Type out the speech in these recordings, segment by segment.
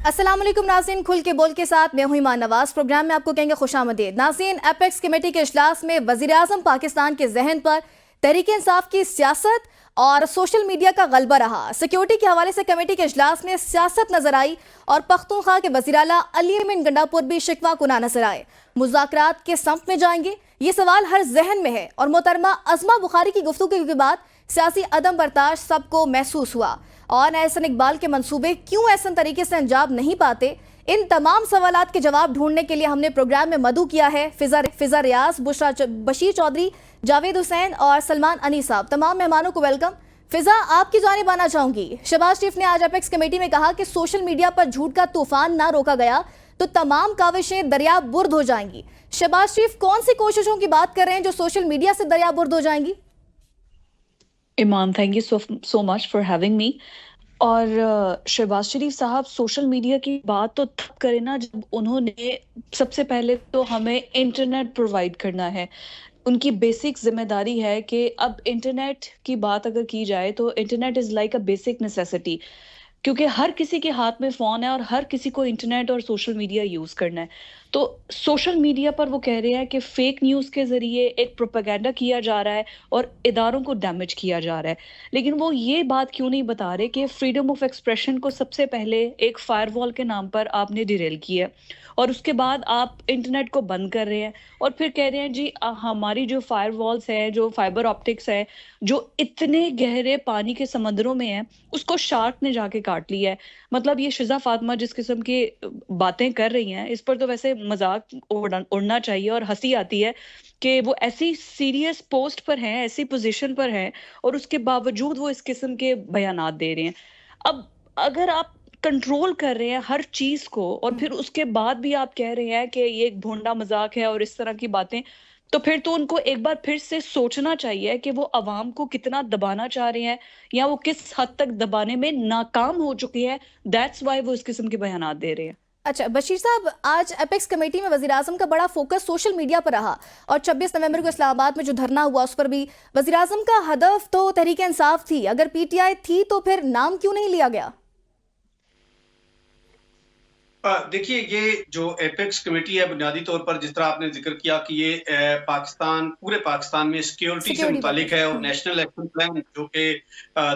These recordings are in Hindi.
अस्सलाम वालेकुम नाज़रीन, खुल के बोल के साथ मैं हूं ईमान नवाज। प्रोग्राम में आपको कहेंगे खुशामदीद। नाज़रीन, एपेक्स कमेटी के इजलास में वज़ीर-ए-आज़म पाकिस्तान के जहन पर तहरीक इंसाफ की सियासत और सोशल मीडिया का गलबा रहा। सिक्योरिटी के हवाले से कमेटी के इजलास में सियासत नजर आई और पख्तूनख्वा के वज़ीर आला अली अमीन गंडापुर भी शिकवा कुना नजर आए। मुज़ाकरात के संफ में जाएंगे, ये सवाल हर जहन में है और मोहतरमा अज़मा बुखारी की गुफ्तगू के बाद सियासी अदम बर्दाश्त सबको महसूस हुआ और एहसन इकबाल के मंसूबे क्यों ऐसा तरीके से अंजाम नहीं पाते। इन तमाम सवालात के जवाब ढूंढने के लिए हमने प्रोग्राम में मदू किया है फिजा रियाज, बशीर चौधरी, जावेद हुसैन और सलमान अनी साहब। तमाम मेहमानों को वेलकम। फिजा, आपकी जानिब आना चाहूंगी। शहबाज शरीफ ने आज एपेक्स कमेटी में कहा कि सोशल मीडिया पर झूठ का तूफान ना रोका गया तो तमाम काविशें दरिया बुर्द हो जाएंगी। शहबाज शरीफ कौन सी कोशिशों की बात कर रहे हैं जो सोशल मीडिया से दरिया बुर्द हो जाएंगी? इमाम, thank you so much for having me. और शहबाज शरीफ साहब सोशल मीडिया की बात तो तब करें ना जब उन्होंने सबसे पहले तो हमें इंटरनेट प्रोवाइड करना है। उनकी बेसिक जिम्मेदारी है कि अब इंटरनेट की बात अगर की जाए तो internet is like a basic necessity, क्योंकि हर किसी के हाथ में फ़ोन है और हर किसी को इंटरनेट और सोशल मीडिया यूज़ करना है। तो सोशल मीडिया पर वो कह रहे हैं कि फेक न्यूज़ के ज़रिए एक प्रोपेगेंडा किया जा रहा है और इदारों को डैमेज किया जा रहा है। लेकिन वो ये बात क्यों नहीं बता रहे कि फ्रीडम ऑफ एक्सप्रेशन को सबसे पहले एक फायरवॉल के नाम पर आपने डिरेल किया है और उसके बाद आप इंटरनेट को बंद कर रहे हैं और फिर कह रहे हैं जी हमारी जो फायरवॉल्स है, जो फाइबर ऑप्टिक्स है, जो इतने गहरे पानी के समंदरों में है, उसको शार्क ने जाके काट लिया है। मतलब ये शिजा फातिमा जिस किस्म की बातें कर रही हैं, इस पर तो वैसे मजाक उड़ना चाहिए और हंसी आती है कि वो ऐसी सीरियस पोस्ट पर हैं, ऐसी पोजीशन पर हैं और उसके बावजूद वो इस किस्म के बयानात दे रहे हैं। अब अगर आप कंट्रोल कर रहे हैं हर चीज को और फिर उसके बाद भी आप कह रहे हैं कि ये एक भोंडा मजाक है और इस तरह की बातें, तो फिर तो उनको एक बार फिर से सोचना चाहिए कि वो अवाम को कितना दबाना चाह रहे हैं या वो किस हद तक दबाने में नाकाम हो चुकी है। दैट्स वाई वो इस किस्म के बयानात दे रहे हैं। अच्छा बशीर साहब, आज एपेक्स कमेटी में वज़ीर-ए-आज़म का बड़ा फोकस सोशल मीडिया पर रहा और 26 नवंबर को इस्लामाबाद में जो धरना हुआ उस पर भी वज़ीर-ए-आज़म का हदफ तो तहरीक इंसाफ थी। अगर पीटीआई थी तो फिर नाम क्यों नहीं लिया गया? देखिए, ये जो एपेक्स कमेटी है बुनियादी तौर पर जिस तरह आपने जिक्र किया कि ये पूरे पाकिस्तान में सिक्योरिटी से मुतालिक है और नेशनल एक्शन प्लान जो कि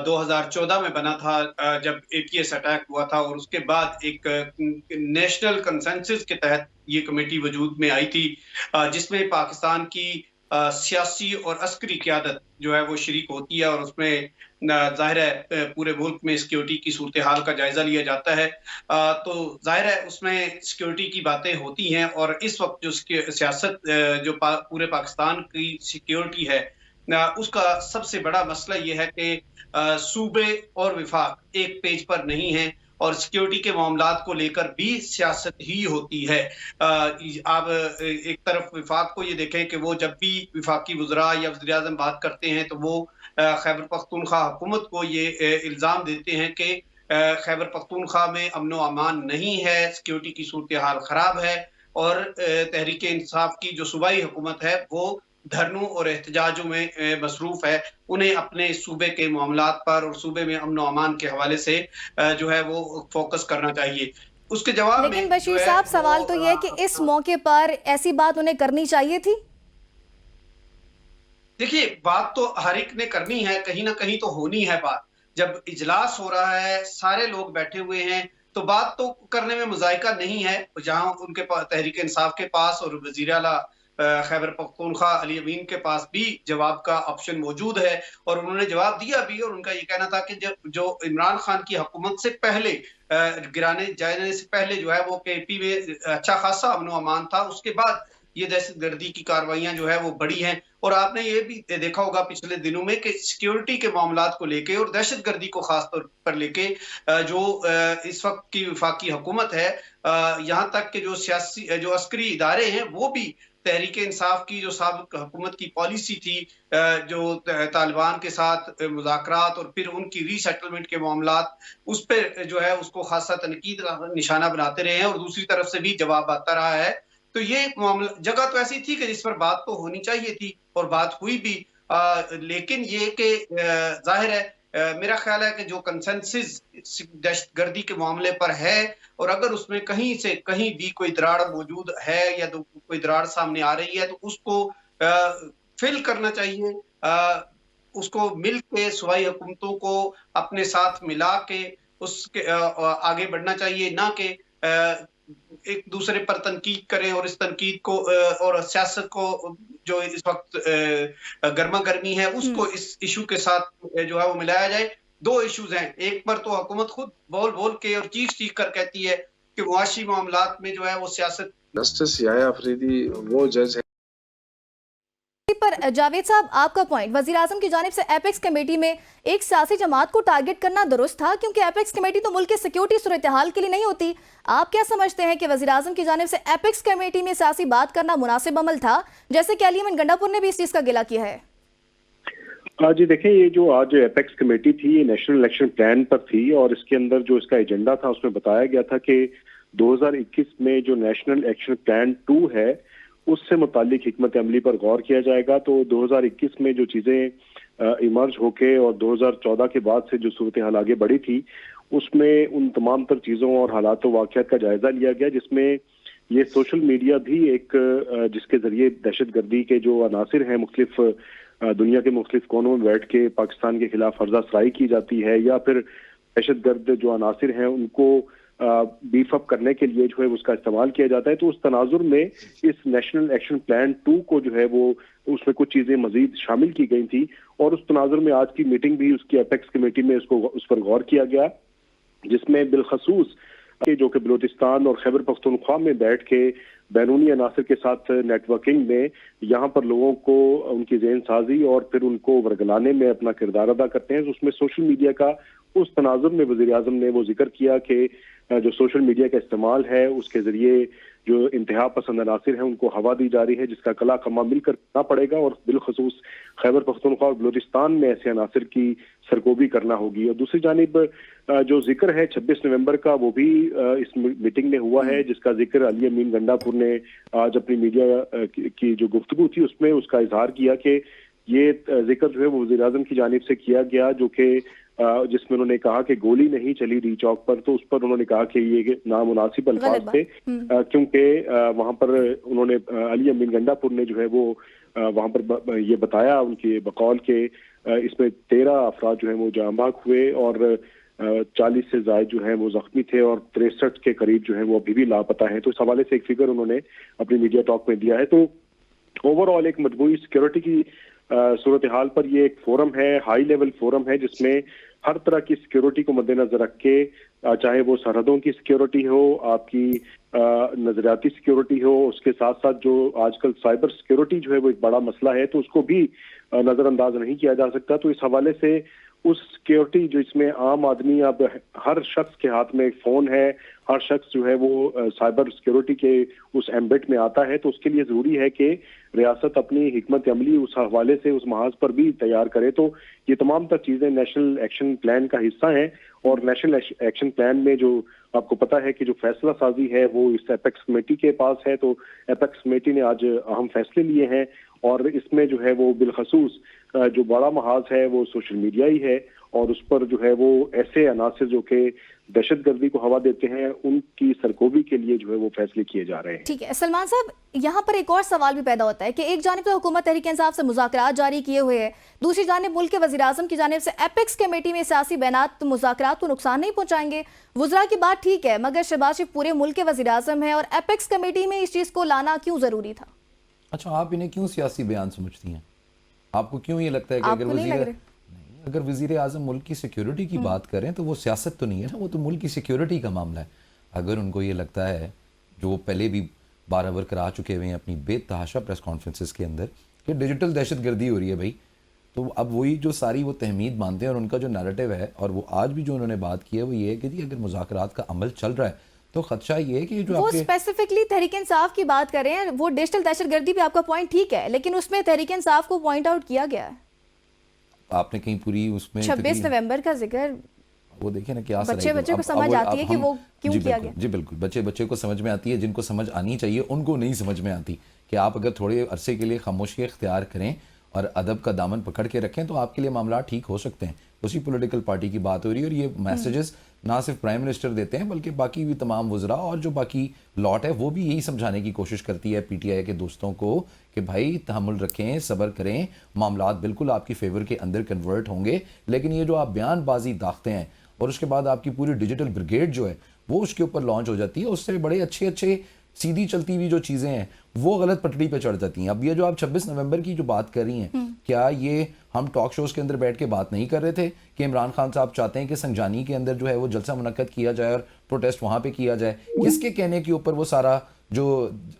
2014 में बना था जब एटीएस अटैक हुआ था और उसके बाद एक नेशनल कंसेंसस के तहत ये कमेटी वजूद में आई थी जिसमें पाकिस्तान की सियासी और अस्करी क़यादत जो है वो शरीक होती है और उसमें जाहिर है पूरे मुल्क में सिक्योरिटी की सूरत हाल का जायजा लिया जाता है। तो जाहिर है उसमें सिक्योरिटी की बातें होती हैं और इस वक्त जो सियासत जो पूरे पाकिस्तान की सिक्योरिटी है उसका सबसे बड़ा मसला ये है कि सूबे और विफाक एक पेज पर नहीं है और सिक्योरिटी के मामलात को लेकर भी सियासत ही होती है। आप एक तरफ विफाक को ये देखें कि वो जब भी विफाकी वज़रा या वज़ीर-ए-आज़म बात करते हैं तो वो खैबर पख्तूनख्वा हुकूमत को ये इल्ज़ाम देते हैं कि खैबर पख्तूनख्वा में अमन व अमान नहीं है, सिक्योरिटी की सूरत हाल ख़राब है और तहरीक इंसाफ की जो सूबाई हुकूमत है वो धरनों और एहतजाजों में मसरूफ़ है। उन्हें अपने सूबे के मामलात पर और सूबे में अमन व अमान के हवाले से जो है वो फोकस करना चाहिए। उसके जवाब में लेकिन बशीर साहब सवाल तो ये है कि इस मौके पर ऐसी बात उन्हें करनी चाहिए थी। देखिए, बात तो हर एक ने करनी है, कहीं ना कहीं तो होनी है बात। जब इजलास हो रहा है, सारे लोग बैठे हुए हैं, तो बात तो करने में मुज़ायका नहीं है। जहां उनके पास तहरीक इंसाफ के पास और वज़ीर आला खैबर पख्तूनख्वा अली अमीन के पास भी जवाब का ऑप्शन मौजूद है और उन्होंने जवाब दिया भी और उनका ये कहना था कि जो इमरान खान की हुकूमत से पहले गिराने जाने से पहले जो है वो केपी में अच्छा खासा अमन व अमान था, उसके बाद ये दहशतगर्दी की कार्रवाइयां जो है वो बढ़ी हैं। और आपने ये भी देखा होगा पिछले दिनों में कि सिक्योरिटी के मामलात को लेके और दहशतगर्दी को खास तौर पर लेके जो इस वक्त की वफाकी हुकूमत है, यहाँ तक कि जो सियासी जो अस्करी इदारे हैं वो भी तहरीक इंसाफ की जो साबिक हुकूमत की पॉलिसी थी, जो तालिबान के साथ मुज़ाकरात और फिर उनकी रीसेटलमेंट के मामलात, उस पर जो है उसको खासा तनकीद का निशाना बनाते रहे हैं और दूसरी तरफ से भी जवाब आता रहा है। तो ये मामला जगह तो ऐसी थी कि जिस पर बात तो होनी चाहिए थी और बात हुई भी, लेकिन ये कि जाहिर है मेरा ख्याल है कि जो कंसेंसस दहशतगर्दी के मामले पर है, और अगर उसमें कहीं से कहीं भी कोई दरार मौजूद है या तो कोई दरार सामने आ रही है, तो उसको फिल करना चाहिए। उसको मिल के सूबाई हुकूमतों को अपने साथ मिला के उसके आगे बढ़ना चाहिए, ना कि एक दूसरे पर तनकीद करें और इस तनकीद को और सियासत को जो इस वक्त गर्मा गर्मी है उसको इस इशू के साथ जो है वो मिलाया जाए। दो इश्यूज हैं, एक पर तो हुकूमत खुद बोल बोल के और चीख कर कहती है कि मुआशी मामलात में जो है वो सियासत। जस्टिस याया अफरीदी वो जज है। पर जावेद साहब, आपका पॉइंट, वजीर आजम की जानिब से एपेक्स कमेटी में एक सियासी जमात को टारगेट करना दुरुस्त था, क्योंकि एपेक्स कमेटी तो मुल्क की सिक्योरिटी सूरत हाल के लिए नहीं होती। आप क्या समझते हैं कि वजीर आजम की जानिब से एपेक्स कमेटी में सियासी बात करना मुनासिब अमल था, जैसे कि अली अमीन गंडापुर ने भी इस चीज का गिला किया है? जी देखिए, ये जो आज एपेक्स कमेटी थी ये नेशनल इलेक्शन प्लान पर थी, और इसके अंदर जो इसका एजेंडा था उसमें बताया गया था कि 2021 में जो नेशनल एक्शन प्लान 2 है उससे मुतालिक हिकमत अमली पर गौर किया जाएगा। तो 2021 में जो चीजें इमर्ज होके और 2014 के बाद से जो सूरत हाल आगे बढ़ी थी उसमें उन तमाम तर चीजों और हालात वाक़यात का जायजा लिया गया, जिसमें ये सोशल मीडिया भी एक जिसके जरिए दहशतगर्दी के जो अनासिर हैं मुख्तलिफ दुनिया के मुख्तलिफ कोनों में बैठ के पाकिस्तान के खिलाफ फर्जा सराई की जाती है, या फिर दहशतगर्द जो अनासिर हैं उनको बीफ अप करने के लिए जो है उसका इस्तेमाल किया जाता है। तो उस तनाजुर में इस नेशनल एक्शन प्लान 2 को जो है वो उसमें कुछ चीजें मजीद शामिल की गई थी, और उस तनाजुर में आज की मीटिंग भी उसकी एपेक्स कमेटी में उस पर गौर किया गया, जिसमें बिलखसूस जो कि बलूचिस्तान और खैबर पख्तूनख्वा में बैठ के बैरूनी अनासर के साथ नेटवर्किंग में यहाँ पर लोगों को उनकी ज़हन साजी और फिर उनको वर्गलाने में अपना किरदार अदा करते हैं। तो उसमें सोशल मीडिया का उस तनाजुर में वज़ीर आज़म ने वो जिक्र किया कि जो सोशल मीडिया का इस्तेमाल है उसके जरिए जो इंतहा पसंद अनासिर हैं उनको हवा दी जा रही है, जिसका कला कमा मिलकर करना पड़ेगा, और बिलखसूस खैबर पख्तूनख्वा और बलूचिस्तान में ऐसे अनासिर की सरगोबी करना होगी। और दूसरी जानिब जो जिक्र है 26 नवंबर का वो भी इस मीटिंग में हुआ है, जिसका जिक्र अली अमीन गंडापुर ने आज अपनी मीडिया की जो गुफ्तगू थी उसमें उसका इजहार किया कि ये जिक्र जो है वो वज़ीर आज़म की जानिब से किया गया, जो कि जिसमें उन्होंने कहा कि गोली नहीं चली री चौक पर, तो उस पर उन्होंने कहा कि ये नामुनासिब अल्फाज थे, क्योंकि वहां पर उन्होंने अली अमीन गंडापुर ने जो है वो वहां पर ये बताया उनके बकौल के इसमें 13 अफराद जो है वो जाँ बाग हुए और 40 से ज्यादा जो है वो जख्मी थे और 63 के करीब जो है वो अभी भी लापता है। तो इस हवाले से एक फिगर उन्होंने अपनी मीडिया टॉक में दिया है। तो ओवरऑल एक मजबूती सिक्योरिटी की सूरत हाल पर ये एक फोरम है, हाई लेवल फोरम है, जिसमें हर तरह की सिक्योरिटी को मद्देनजर रख के, चाहे वो सरहदों की सिक्योरिटी हो, आपकी नजरियाती सिक्योरिटी हो, उसके साथ साथ जो आजकल साइबर सिक्योरिटी जो है वो एक बड़ा मसला है, तो उसको भी नजरअंदाज नहीं किया जा सकता। तो इस हवाले से उस सिक्योरिटी जो इसमें आम आदमी, अब हर शख्स के हाथ में एक फोन है, हर शख्स जो है वो साइबर सिक्योरिटी के उस एम्बेट में आता है, तो उसके लिए जरूरी है कि रियासत अपनी हिकमत अमली उस हवाले से उस महाज पर भी तैयार करे। तो ये तमाम तक चीजें नेशनल एक्शन प्लान का हिस्सा हैं, और नेशनल एक्शन प्लान में जो आपको पता है कि जो फैसला साजी है वो इस एपेक्स कमेटी के पास है। तो एपेक्स कमेटी ने आज अहम फैसले लिए हैं, और इसमें जो है वो बिलखसूस जो बड़ा महाज है वो सोशल मीडिया ही है, और उस पर जो है वो ऐसे अनासिर जो कि दहशतगर्दी को हवा देते हैं उनकी सरकोबी के लिए जो है वो फैसले किए जा रहे हैं। ठीक है सलमान साहब, यहाँ पर एक और सवाल भी पैदा होता है कि एक जानिब तो हुकूमत तहरीक इंसाफ से मुज़ाकरात जारी किए हुए है, दूसरी जानिब मुल्क के वज़ीर आज़म की जानिब से एपेक्स कमेटी में सियासी बयानात मुज़ाकरात को नुकसान नहीं पहुंचाएंगे। वुज़रा की बात ठीक है, मगर शहबाज शरीफ पूरे मुल्क के वज़ीर आज़म है, और एपेक्स कमेटी में इस चीज़ को लाना क्यों ज़रूरी था? अच्छा, आप इन्हें क्यों सियासी बयान समझती हैं? आपको क्यों ये लगता है कि अगर वज़ीर आज़म मुल्क की सिक्योरिटी की बात करें तो वो सियासत तो नहीं है ना, वो तो मुल्क की सिक्योरिटी का मामला है। अगर उनको ये लगता है, जो वो पहले भी बार बार करा चुके हुए हैं अपनी बेतहाशा प्रेस कॉन्फ्रेंसेस के अंदर, कि डिजिटल दहशतगर्दी हो रही है भाई, तो अब वही जो सारी वो तहमीद मानते हैं और उनका जो नैरेटिव है, और वो आज भी जो उन्होंने बात की है वो ये है कि जी अगर मुज़ाकरात का अमल चल रहा है तो खदशा ये है कि जो वो स्पेसिफिकली तहरीक इंसाफ की बात कर रहे हैं, वो डिजिटल दहशतगर्दी भी आपका पॉइंट ठीक है, लेकिन उसमें तहरीक इंसाफ को पॉइंट आउट किया गया है। आपने कहीं पूरी उसमें 26 नवंबर का जिक्र, वो देखिए ना क्या बच्चे को समझ आती है कि वो क्यों किया गया। जी बिल्कुल, बच्चे को समझ में आती है, जिनको समझ आनी चाहिए उनको नहीं समझ में आती। कि आप अगर थोड़े अरसे के लिए खामोशी इख्तियार करें और अदब का दामन पकड़ के रखें तो आपके लिए मामला ठीक हो सकते हैं। उसी पॉलिटिकल पार्टी की बात हो रही है। और ये मैसेजेस ना सिर्फ प्राइम मिनिस्टर देते हैं बल्कि बाकी भी तमाम वज़रा और जो बाकी लॉट है वो भी यही समझाने की कोशिश करती है पीटीआई के दोस्तों को कि भाई तहम्मुल रखें, सब्र करें, मामलात बिल्कुल आपकी फेवर के अंदर कन्वर्ट होंगे। लेकिन ये जो आप बयानबाजी दागते हैं और उसके बाद आपकी पूरी डिजिटल ब्रिगेड जो है वो उसके ऊपर लॉन्च हो जाती है, उससे बड़े अच्छे अच्छे सीधी चलती हुई जो चीज़ें हैं वो गलत पटड़ी पे चढ़ जाती हैं। अब ये जो आप 26 नवंबर की जो बात कर रही हैं, क्या ये हम टॉक शोज़ के अंदर बैठ के बात नहीं कर रहे थे कि इमरान खान साहब चाहते हैं कि संजानी के अंदर जो है वो जलसा मुनक्कद किया जाए और प्रोटेस्ट वहाँ पे किया जाए? किसके कहने के ऊपर वो सारा जो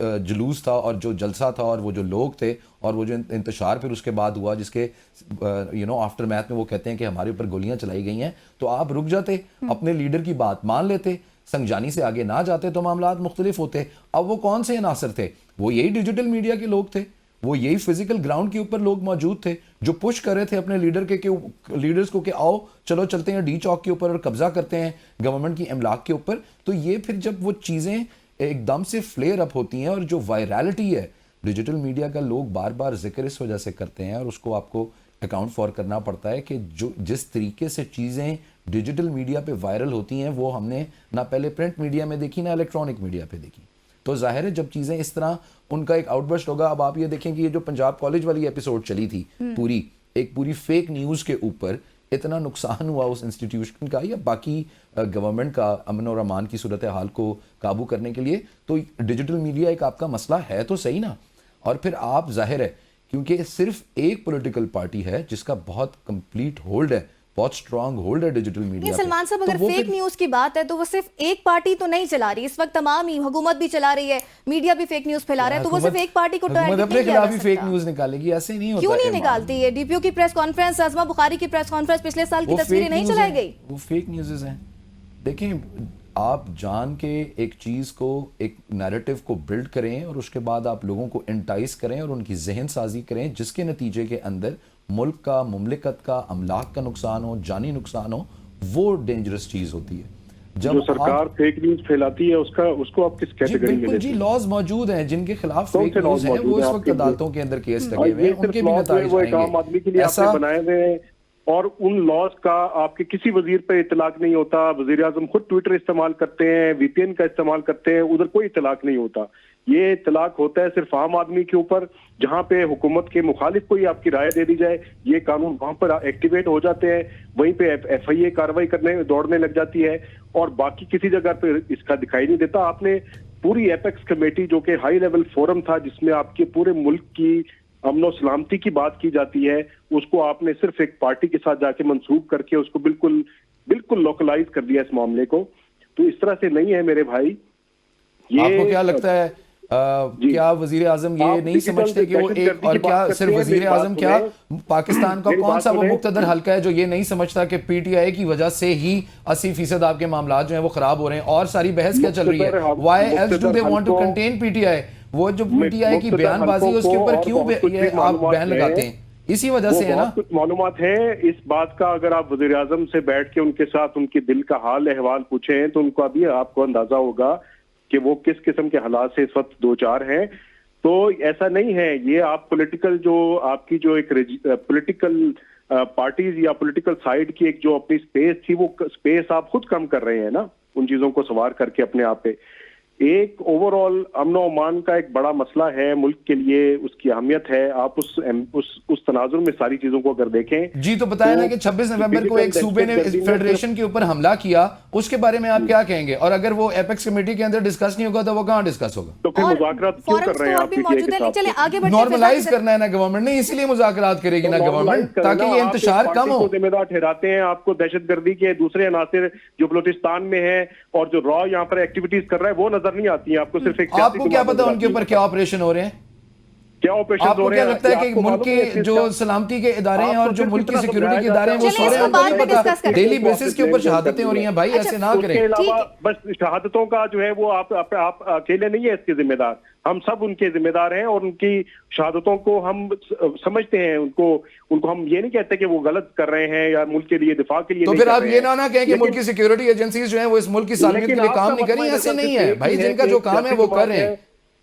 जुलूस था और जो जलसा था और वो जो लोग थे और वो जो इंतशार फिर उसके बाद हुआ जिसके आफ्टर मैथ में वो कहते हैं कि हमारे ऊपर गोलियां चलाई गई हैं, तो आप रुक जाते, अपने लीडर की बात मान लेते, संजानी से आगे ना जाते तो मामलात मुख्तलिफ होते। अब वो कौन से अनासर थे? वो यही डिजिटल मीडिया के लोग थे, वो यही फिजिकल ग्राउंड के ऊपर लोग मौजूद थे जो पुश कर रहे थे अपने लीडर्स को कि आओ चलो चलते हैं डी चौक के ऊपर और कब्जा करते हैं गवर्नमेंट की अमलाक के ऊपर। तो ये फिर जब वो चीज़ें एकदम से फ्लेयर अप होती हैं और जो वायरलिटी है डिजिटल मीडिया का लोग बार बार जिक्र इस वजह से करते हैं और उसको आपको अकाउंट फॉर करना पड़ता है कि जो जिस तरीके से चीज़ें डिजिटल मीडिया पे वायरल होती हैं वो हमने ना पहले प्रिंट मीडिया में देखी ना इलेक्ट्रॉनिक मीडिया पे देखी। तो जाहिर है जब चीज़ें इस तरह उनका एक आउटबर्स्ट होगा। अब आप ये देखें कि ये जो पंजाब कॉलेज वाली एपिसोड चली थी पूरी फेक न्यूज़ के ऊपर इतना नुकसान हुआ उस इंस्टीट्यूशन का या बाकी गवर्नमेंट का अमन और अमान की सूरत हाल को काबू करने के लिए, तो डिजिटल मीडिया एक आपका मसला है तो सही ना। और फिर आप जाहिर है क्योंकि सिर्फ एक पॉलिटिकल पार्टी है जिसका बहुत कंप्लीट होल्ड है, बहुत स्ट्रांग होल्ड है डिजिटल मीडिया। सलमान साहब अगर फेक न्यूज की बात है तो वो सिर्फ एक पार्टी तो नहीं चला रही, इस वक्त तमाम ही हुकूमत भी चला रही है, मीडिया भी फेक न्यूज फैला रहा है, तो वो सिर्फ एक पार्टी को अपने खिलाफ ही फेक न्यूज निकालेगी? ऐसे नहीं होता। क्यों नहीं निकालती है? डीपीओ की प्रेस कॉन्फ्रेंस, आजमा बुखारी की प्रेस कॉन्फ्रेंस पिछले साल की तस्वीरें नहीं चलाई गई? वो फेक न्यूज़ हैं। देखें आप जान के एक चीज़ को, एक नैरेटिव को बिल्ड करें और उसके बाद आप लोगों को इंटाइस करें और उनकी जहन साजी करें जिसके नतीजे के अंदर मुल्क का, मुमलिकत का, अमलाक का नुकसान हो, जानी नुकसान हो, वो डेंजरस चीज़ होती है। जब जो सरकार फेक न्यूज फैलाती है उसको आप किस कैटेगरी में लेते हैं? जी लॉज मौजूद हैं जिनके खिलाफ फेक न्यूज है, वो इस वक्त अदालतों के अंदर केस लगे हुए हैं, उनके भी नतीजे आएंगे। ऐसा बनाए हुए हैं और उन लॉज का आपके किसी वजीर पे इतलाक नहीं होता। वजीर आजम खुद ट्विटर इस्तेमाल करते हैं, वीपीएन का इस्तेमाल करते हैं, उधर कोई इतलाक नहीं होता। ये इतलाक होता है सिर्फ आम आदमी के ऊपर, जहां पे हुकूमत के मुखालिफ कोई आपकी राय दे दी जाए, ये कानून वहां पर एक्टिवेट हो जाते हैं, वहीं पे एफआईए कार्रवाई करने दौड़ने लग जाती है और बाकी किसी जगह पे इसका दिखाई नहीं देता। आपने पूरी एपेक्स कमेटी जो कि हाई लेवल फोरम था जिसमें आपके पूरे मुल्क की अमन और सलामती की बात की जाती है, उसको आपने सिर्फ एक पार्टी के साथ जाके मंसूब करके उसको बिल्कुल लोकलाइज कर दिया इस मामले को। तो इस तरह से नहीं है मेरे भाई। आपको क्या लगता है क्या वजीर आजम ये नहीं समझते कि वो एक, और क्या सिर्फ वजीर आजम, क्या पाकिस्तान का कौन सा वो मुक्तदर हल्का है जो ये नहीं समझता कि पीटीआई की वजह से ही 80% आपके मामला जो है वो खराब हो रहे हैं? और सारी बहस क्या चल रही है? Why else do they want to contain PTI? वो जो पीटीआई की बयानबाजी है उसके ऊपर क्यों ये आप बैन लगाते हैं? इसी वजह से है ना। कुछ मालूमात है इस बात का, अगर आप वजीर आजम से बैठ के उनके साथ उनके दिल का हाल अहवाल पूछें तो उनको अभी आपको अंदाजा होगा कि वो किस किस्म के हालात से इस वक्त दो चार हैं। तो ऐसा नहीं है, ये आप पॉलिटिकल जो आपकी जो एक पॉलिटिकल पार्टीज या पॉलिटिकल साइड की एक जो अपनी स्पेस थी वो स्पेस आप खुद कम कर रहे हैं ना, उन चीजों को सवार करके अपने आप पे। एक ओवरऑल अमन और अमान का एक बड़ा मसला है मुल्क के लिए, उसकी अहमियत है। आप उस तनाजुर में सारी चीजों को अगर देखें जी तो बताया ना कि 26 नवंबर को एक सूबे ने फेडरेशन के ऊपर हमला किया, उसके बारे में आप क्या कहेंगे? और अगर वो एपेक्स कमेटी के अंदर डिस्कस नहीं होगा तो वो कहाँ डिस्कस होगा? तो फिर मुज़ाकरात क्यों कर रहे हैं आप? नॉर्मलाइज करना है ना गवर्नमेंट ने, इसीलिए मुज़ाकरात करेगी ना गवर्नमेंट, ताकि ये इंतशार कम हो। जिम्मेदार ठहराते हैं आपको दहशतगर्दी के दूसरे अनासिर जो बलूचिस्तान में है और जो रॉ यहाँ पर एक्टिविटीज कर रहा है वो नजर नहीं आती है आपको। सिर्फ एक आपको क्या पता उनके ऊपर क्या ऑपरेशन हो रहे हैं? क्या ऑपरेशन हो रहे हैं? आपको क्या लगता है कि मुल्क के जो सलामती के इदारे हैं और जो मुल्क की सिक्योरिटी के इदारे हैं वो सो रहे हैं? उनको नहीं पता डेली बेसिस के ऊपर शहादतें हो रही हैं भाई, ऐसे ना करें। इसके अलावा बस शहादतों का जो है वो आप अकेले नहीं है इसके जिम्मेदार, हम सब उनके जिम्मेदार हैं और उनकी शहादतों को हम समझते हैं। उनको हम ये नहीं कहते कि वो गलत कर रहे हैं या मुल्क के लिए दिफा के लिए। तो फिर आप ये ना कहें कि मुल्क की सिक्योरिटी एजेंसीज जो है वो इस मुल्क की सालमियत के लिए काम नहीं कर रही, ऐसे नहीं है भाई, जिनका जो काम है वो कर रहे हैं।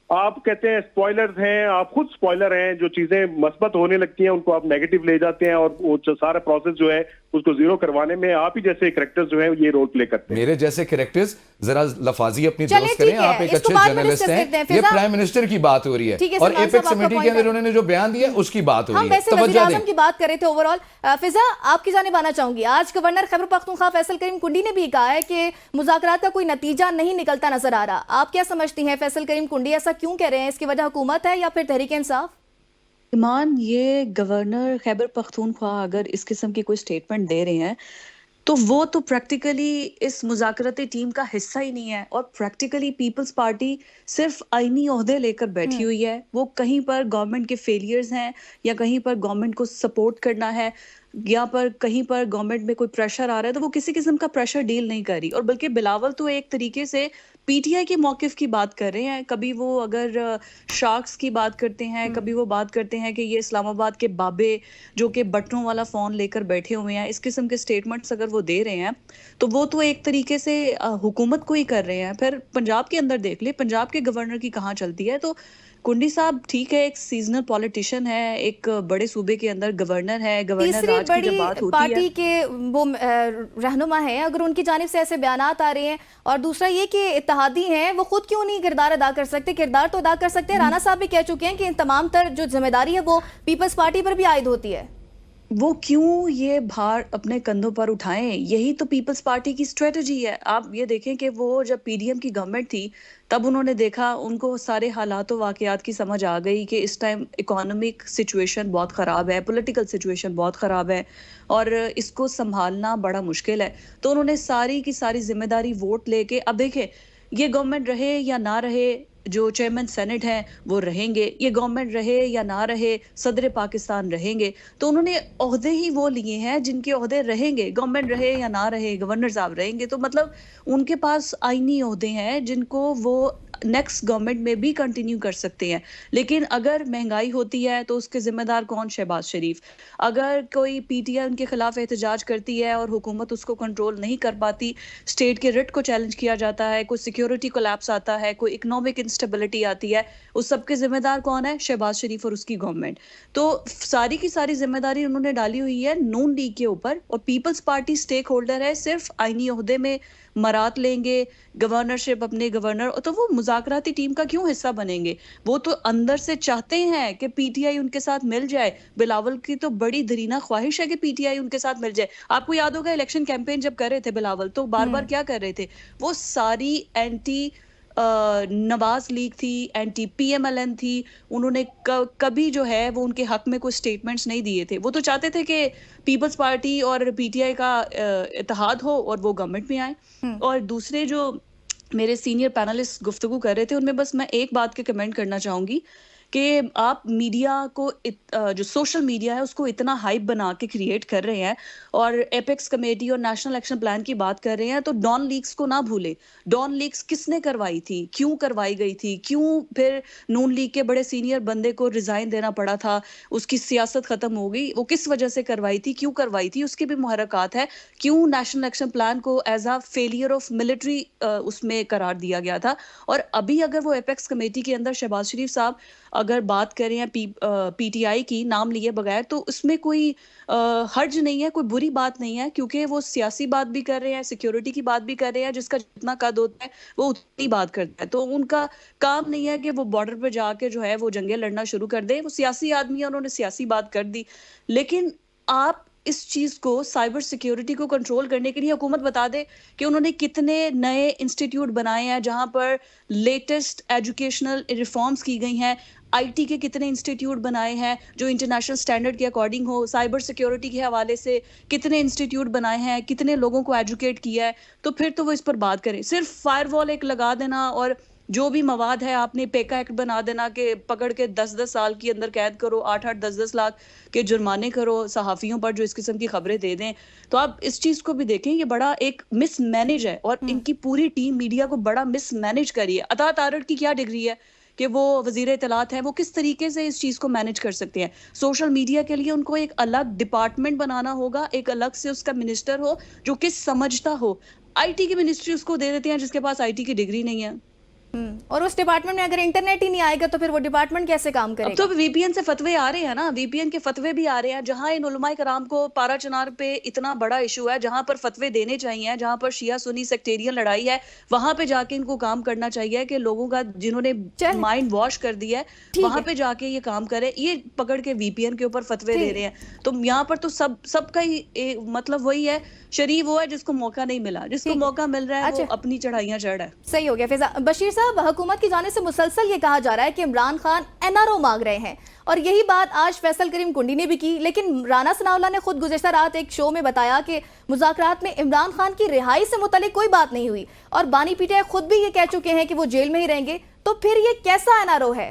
आप कहते हैं स्पॉयलर्स हैं, आप खुद स्पॉयलर हैं। जो चीजें मस्बत होने लगती हैं उनको आप नेगेटिव ले जाते हैं और वो सारा प्रोसेस जो है उसको जीरो करवाने में आप ही जैसे कैरेक्टर्स जो हैं ये रोल प्ले करते हैं। मेरे जैसे कैरेक्टर्स जरा लफाजी अपनी चलिए, दुरुस्त करें। ठीक है, आप एक इसको अच्छे बाद में जर्नलिस्ट डिस्कस हैं। करते हैं। ये फिजा- प्राइम मिनिस्टर की बात हो रही है ठीक है, और सलमान एपेक्स साहब, आपका कमेटी के point अंदर है। उन्होंने जो बयान दिया उसकी बात हो हम रही है। वैसे वज़ीर तवज्जो आज़म दें। की बात कर रहे थे ओवरऑल। फिजा, आपकी जानिब आना चाहूंगी। आज गवर्नर खैबर पख्तूनख्वा फैसल करीम कुंडी ने भी कहा है कि मुज़ाकरात का कोई नतीजा नहीं निकलता नजर आ रहा। आप क्या समझती हैं, फैसल करीम कुंडी ऐसा क्यों कह रहे हैं? इसकी वजह हुकूमत है या फिर तहरीक इंसाफ? ईमान, ये गवर्नर खैबर पख्तूनख्वा अगर इस किस्म की कोई स्टेटमेंट दे रहे हैं तो वो तो प्रैक्टिकली इस मुज़ाकराती टीम का हिस्सा ही नहीं है। और प्रैक्टिकली पीपल्स पार्टी सिर्फ आईनी ओहदे लेकर बैठी हुई है। वो कहीं पर गवर्नमेंट के फेलियर्स हैं या कहीं पर गवर्नमेंट को सपोर्ट करना है या पर कहीं पर गवर्नमेंट में कोई प्रेशर आ रहा है तो वो किसी किस्म का प्रेशर डील नहीं कर रही। और बल्कि बिलावल तो एक तरीके से पीटीआई के मौकिफ की बात कर रहे हैं। कभी वो अगर शार्क्स की बात करते हैं, कभी वो बात करते हैं कि ये इस्लामाबाद के बाबे जो कि बटनों वाला फोन लेकर बैठे हुए हैं, इस किस्म के स्टेटमेंट्स अगर वो दे रहे हैं तो वो तो एक तरीके से हुकूमत को ही कर रहे हैं। फिर पंजाब के अंदर देख ले, पंजाब के गवर्नर की कहाँ चलती है। तो कुंडी साहब ठीक है, एक सीजनल पॉलिटिशियन है, एक बड़े सूबे के अंदर गवर्नर है, गवर्नर तीसरी राज की जब बड़ी बात होती पार्टी है। के वो रहनुमा हैं, अगर उनकी जानिब से ऐसे बयानात आ रहे हैं, और दूसरा ये कि इत्तेहादी हैं, वो खुद क्यों नहीं किरदार अदा कर सकते? किरदार तो अदा कर सकते हैं। राणा साहब भी कह चुके हैं कि इन तमाम तर जो जिम्मेदारी है वो पीपल्स पार्टी पर भी आयद होती है। वो क्यों ये भार अपने कंधों पर उठाएं? यही तो पीपल्स पार्टी की स्ट्रेटजी है। आप ये देखें कि वो जब पीडीएम की गवर्नमेंट थी तब उन्होंने देखा, उनको सारे हालात वाकयात की समझ आ गई कि इस टाइम इकोनॉमिक सिचुएशन बहुत ख़राब है, पॉलिटिकल सिचुएशन बहुत ख़राब है और इसको संभालना बड़ा मुश्किल है। तो उन्होंने सारी की सारी जिम्मेदारी वोट लेके, अब देखें ये गवर्नमेंट रहे या ना रहे, जो चेयरमैन सेनेट हैं वो रहेंगे, ये गवर्नमेंट रहे या ना रहे, सदर पाकिस्तान रहेंगे। तो उन्होंने ओहदे ही वो लिए हैं जिनके ओहदे रहेंगे, गवर्नमेंट रहे या ना रहे, गवर्नर साहब रहेंगे। तो मतलब उनके पास आईनी ओहदे हैं जिनको वो नेक्स्ट गवर्नमेंट में भी कंटिन्यू कर सकते हैं। लेकिन अगर महंगाई होती है तो उसके जिम्मेदार कौन? शहबाज शरीफ। अगर कोई पीटीआई उनके खिलाफ एहतजाज करती है और हुकूमत उसको कंट्रोल नहीं कर पाती, स्टेट के रिट को चैलेंज किया जाता है, कोई सिक्योरिटी कोलैप्स आता है, कोई इकोनॉमिक इंस्टेबिलिटी आती है, उस सब के जिम्मेदार कौन है? शहबाज शरीफ और उसकी गवर्नमेंट। तो सारी की सारी जिम्मेदारी उन्होंने डाली हुई है नून लीग के ऊपर। और पीपल्स पार्टी स्टेक होल्डर है, सिर्फ आईनी ओहदे में मरात लेंगे, गवर्नरशिप अपने गवर्नर, तो वो मुज़ाकराती टीम का क्यों हिस्सा बनेंगे? वो तो अंदर से चाहते हैं कि पीटीआई उनके साथ मिल जाए। बिलावल की तो बड़ी दरीना ख्वाहिश है कि पीटीआई उनके साथ मिल जाए। आपको याद होगा इलेक्शन कैंपेन जब कर रहे थे बिलावल, तो बार बार क्या कर रहे थे? वो सारी एंटी नवाज लीग थी, एंटी पीएमएलएन थी। उन्होंने कभी जो है वो उनके हक में कोई स्टेटमेंट्स नहीं दिए थे। वो तो चाहते थे कि पीपल्स पार्टी और पीटीआई का इत्तेहाद हो और वो गवर्नमेंट में आए। और दूसरे जो मेरे सीनियर पैनलिस्ट गुफ्तगू कर रहे थे उनमें बस मैं एक बात के कमेंट करना चाहूंगी कि आप मीडिया को जो सोशल मीडिया है उसको इतना हाइप बना के क्रिएट कर रहे हैं और एपेक्स कमेटी और नेशनल एक्शन प्लान की बात कर रहे हैं, तो डॉन लीग्स को ना भूले। डॉन लीग्स किसने करवाई थी, क्यों करवाई गई थी, क्यों फिर नून लीग के बड़े सीनियर बंदे को रिजाइन देना पड़ा था, उसकी सियासत खत्म हो गई, वो किस वजह से करवाई थी, क्यों करवाई थी, उसके भी मुहर्रकात है। क्यों नेशनल एक्शन प्लान को as a failure of military उसमें करार दिया गया था। और अभी अगर वो एपेक्स कमेटी के अंदर शहबाज शरीफ साहब अगर बात करें या पीटीआई की नाम लिए बगैर, तो उसमें कोई हर्ज नहीं है, कोई बुरी बात नहीं है, क्योंकि वो सियासी बात भी कर रहे हैं, सिक्योरिटी की बात भी कर रहे हैं। जिसका जितना कद होता है वो उतनी बात करता है। तो उनका काम नहीं है कि वो बॉर्डर पे जाके जो है वो जंगें लड़ना शुरू कर दे। वो सियासी आदमी है, उन्होंने सियासी बात कर दी। लेकिन आप इस चीज को, साइबर सिक्योरिटी को कंट्रोल करने के लिए हुकूमत बता दे कि उन्होंने कितने नए इंस्टीट्यूट बनाए हैं जहां पर लेटेस्ट एजुकेशनल रिफॉर्म्स की गई हैं। आईटी के कितने इंस्टीट्यूट बनाए हैं जो इंटरनेशनल स्टैंडर्ड के अकॉर्डिंग हो। साइबर सिक्योरिटी के हवाले से कितने इंस्टीट्यूट बनाए हैं, कितने लोगों को एजुकेट किया है। तो फिर तो वो इस पर बात करें। सिर्फ फायरवॉल एक लगा देना और जो भी मवाद है आपने पेका एक्ट बना देना कि पकड़ के 10-10 साल के अंदर कैद करो, 8-8, 10-10 लाख के जुर्माने करो सहाफियों पर जो इस किस्म की खबरें दे दें। तो आप इस चीज को भी देखें, ये बड़ा एक मिसमैनेज है और इनकी पूरी टीम मीडिया को बड़ा मिसमैनेज करी है। अता तारड़ की क्या डिग्री है कि वो वजीर इत्तलात है, वो किस तरीके से इस चीज को मैनेज कर सकते हैं। सोशल मीडिया के लिए उनको एक अलग डिपार्टमेंट बनाना होगा, एक अलग से उसका मिनिस्टर हो जो कि समझता हो। आईटी की मिनिस्ट्री उसको दे देते हैं जिसके पास आईटी की डिग्री नहीं है। और उस डिपार्टमेंट में अगर इंटरनेट ही नहीं आएगा तो फिर वो डिपार्टमेंट कैसे काम अब करेगा? तो वीपीएन से फतवे आ रहे हैं ना, वीपीएन के फतवे भी आ रहे हैं। जहां इन उलमाए कराम को पारा चनार पे इतना बड़ा इशू है, जहां पर फतवे देने चाहिए, जहां पर शिया सुन्नी सेक्टेरियन लड़ाई है, वहां पे जाके इनको काम करना चाहिए कि लोगों का जिन्होंने चल माइंड वॉश कर दिया है ठीक वहां है, पे जाके ये काम करे। ये पकड़ के वीपीएन के ऊपर फतवे दे ठीक रहे हैं। तो यहाँ पर तो सबका ही मतलब वही है, शरीफ वो है जिसको मौका नहीं मिला, जिसको ठीक है। मौका मिल रहा है वो अच्छा, अपनी चढ़ाइयां चढ़ है। सही हो गया फिजा। बशीर साहब, हुकूमत की जानिब से मुसलसल ये कहा जा रहा है कि इमरान खान एनआरओ मांग रहे हैं, और यही बात आज फैसल करीम कुंडी ने भी की। लेकिन राना सनाउल्लाह ने खुद गुज़िश्ता रात एक शो में बताया कि मुज़ाकरात में इमरान खान की रिहाई से मुतल्लिक कोई बात नहीं हुई, और बानी पीटीआई खुद भी ये कह चुके हैं कि वो जेल में ही रहेंगे। तो फिर ये कैसा एनआरओ है?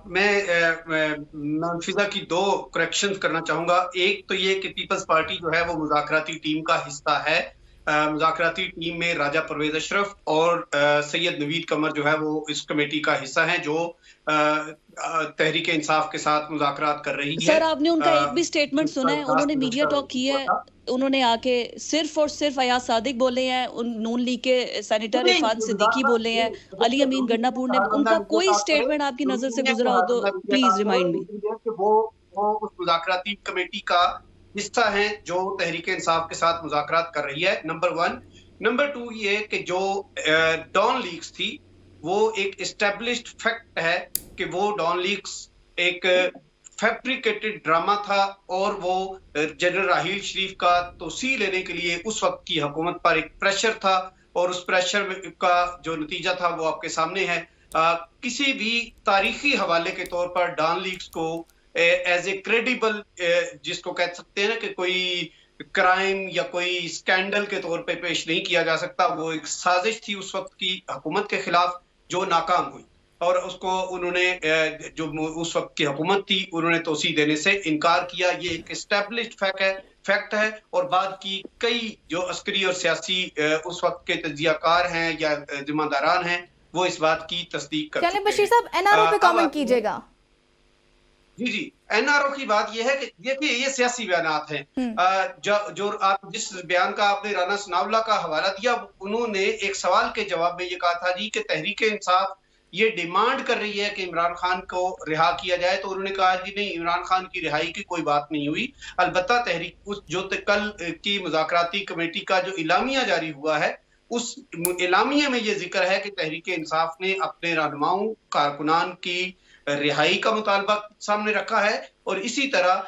मैं फिजा की दो करेक्शंस करना चाहूंगा। एक तो ये कि पीपल्स पार्टी जो है वो मुज़ाकराती टीम का हिस्सा है। मुज़ाकराती टीम में राजा परवेज अशरफ और सैयद नवीद कमर जो है वो इस कमेटी का हिस्सा है, जो तहरीक इंसाफ के साथ मुज़ाकरात कर रही है। सर, आपने उनका एक भी स्टेटमेंट सुना है? उन्होंने मीडिया टॉक की है, उन्होंने आके सिर्फ और सिर्फ अयाज सादिक बोले हैं, नून लीग के सेनेटर इरफान सिद्दीकी बोले हैं, अली अमीन गन्नापुर ने, उनका कोई स्टेटमेंट आपकी नजर से गुजरा हो तो प्लीज रिमाइंड मी। वो उस मुज़ाकराती कमेटी का हिस्सा है जो तहरीक इंसाफ के साथ मुज़ाकरात कर रही है, नंबर 1। नंबर 2 ये कि जो डॉन लीग्स थी वो एक एस्टेब्लिश्ड फैक्ट है कि वो डॉन लीग्स एक फैब्रिकेटेड ड्रामा था, और वो जनरल राहील शरीफ का तोसी लेने के लिए उस वक्त की हुकूमत पर एक प्रेशर था, और उस प्रेशर का जो नतीजा था वो आपके सामने है। किसी भी तारीखी हवाले के तौर पर डॉन लीग्स को एज ए क्रेडिबल, जिसको कह सकते हैं ना कि कोई क्राइम या कोई स्कैंडल के तौर पे पेश नहीं किया जा सकता। वो एक साजिश थी उस वक्त की हुकूमत के खिलाफ जो नाकाम हुई, और उसको उन्होंने जो उस वक्त की हुकूमत थी उन्होंने तोसी देने से इनकार किया। ये एक एस्टेब्लिश्ड फैक्ट है, और बाद की कई जो अस्करी और सियासी उस वक्त के तज्जियाकार हैं या जिम्मेदारान हैं वो इस बात की तस्दीक कर चुके हैं। बशीर साहब, एनआरओ पे कमेंट कीजिएगा। जी, एनआरओ की बात यह है कि देखिए ये सियासी बयानात हैं। जो आप जिस बयान का आपने राना सनाउल्लाह का हवाला दिया, उन्होंने एक सवाल के जवाब में ये कहा था जी कि तहरीक इंसाफ ये डिमांड कर रही है कि इमरान खान को रिहा किया जाए, तो उन्होंने कहा कि नहीं, इमरान खान की रिहाई की कोई बात नहीं हुई। अलबत्ता तहरीक उस जो कल की मुज़ाकराती कमेटी का जो इलामिया जारी हुआ है, उस इलामिया में ये जिक्र है कि तहरीक इंसाफ ने अपने रहनुमाओं कारकुनान की रिहाई का मुतालबा सामने रखा है, और इसी तरह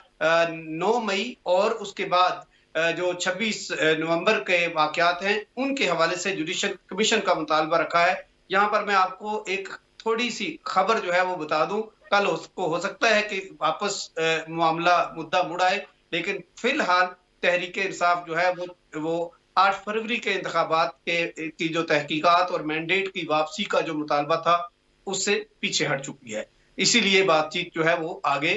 9 मई और उसके बाद जो 26 नवंबर के वाकयात हैं उनके हवाले से जुडिशल कमीशन का मुतालबा रखा है। यहाँ पर मैं आपको एक थोड़ी सी खबर जो है वो बता दूं, कल उसको हो सकता है कि वापस मामला मुद्दा मुड़ आए, लेकिन फिलहाल तहरीक इंसाफ जो है वो 8 फरवरी के इंतखाबात की जो तहकीकात और मैंडेट की वापसी का जो मुतालबा था उससे पीछे हट चुकी है। इसीलिए बातचीत जो है वो आगे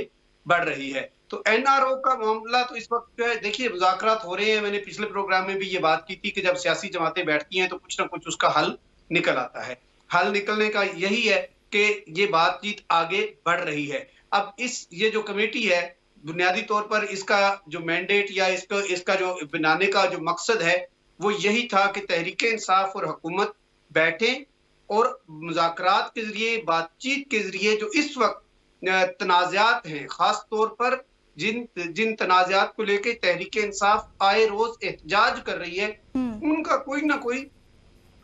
बढ़ रही है। तो एनआरओ का मामला तो इस वक्त जो है, देखिए मुज़ाकरात हो रहे हैं। मैंने पिछले प्रोग्राम में भी ये बात की थी कि जब सियासी जमातें बैठती हैं तो कुछ ना कुछ उसका हल निकल आता है। हल निकलने का यही है कि ये बातचीत आगे बढ़ रही है। अब ये जो कमेटी है, बुनियादी तौर पर इसका जो मैंडेट या इसका जो बनाने का जो मकसद है वो यही था कि तहरीक इंसाफ और हुकूमत बैठे और मुज़ाकरात के जरिए, बातचीत के जरिए जो इस वक्त तनाज़ात हैं, खास तौर पर जिन तनाज़ात को लेके तहरीक इंसाफ आए रोज एहतजाज कर रही है, उनका कोई ना कोई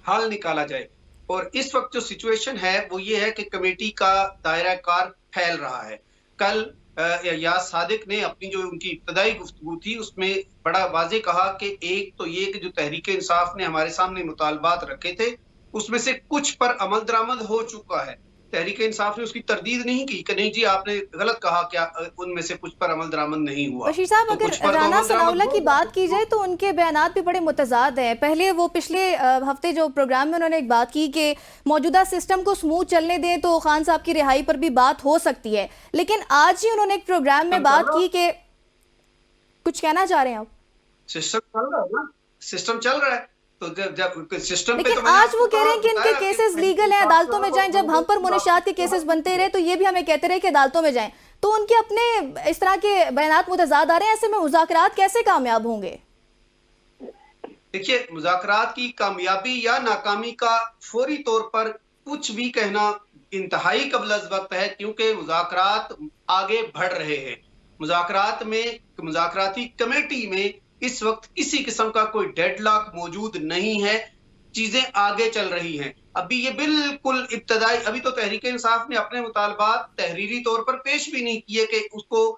हल निकाला जाए। और इस वक्त जो सिचुएशन है वो ये है कि कमेटी का दायरा कार फैल रहा है। कल अयाज सादिक ने अपनी जो उनकी इब्तदाई गुफ्तगू थी उसमें बड़ा वाज़ेह कहा कि एक तो ये कि जो तहरीक इंसाफ ने हमारे सामने मुतालबात रखे थे उसमें से कुछ पर अमल दरामद हो चुका है। तहरीक इंसाफ ने उसकी तरदीद नहीं की कि नहीं जी आपने गलत कहा, क्या उनमें से कुछ पर अमल दरामद नहीं हुआ। बशीर साहब, तो अगर राना सनाउल्लाह की बात की जाए तो उनके बयानात भी बड़े मुतजाद हैं। पहले वो पिछले हफ्ते जो प्रोग्राम में उन्होंने एक बात की कि मौजूदा सिस्टम को स्मूथ चलने दें तो खान साहब की रिहाई पर भी बात हो सकती है, लेकिन आज ही उन्होंने एक प्रोग्राम में बात की कि कुछ कहना चाह रहे हैं आप? सिस्टम चल रहा है ना, सिस्टम चल रहा है तो जब सिस्टम पे, लेकिन आज वो कह रहे हैं कि इनके केसेस लीगल हैं, अदालतों में जाएं। जब हम पर मुनशियात के केसेस बनते रहे तो ये भी हमें कहते रहे कि अदालतों में जाएं, तो उनके अपने इस तरह के बयानात मुतजाद आ रहे हैं। ऐसे में मुज़ाकरात कैसे कामयाब होंगे? देखिए, मुज़ाकरात की कामयाबी या नाकामी का फौरी तौर पर कुछ भी कहना इंतहाई क़ब्ल वक्त है, क्योंकि मुज़ाकरात आगे बढ़ रहे हैं। मुज़ाकराती कमेटी में इस वक्त किसी किस्म का कोई डेडलॉक मौजूद नहीं है, चीजें आगे चल रही हैं। अभी ये बिल्कुल इब्तदाई, अभी तो तहरीक इंसाफ ने अपने मुतालबात तहरीरी तौर पर पेश भी नहीं किए कि उसको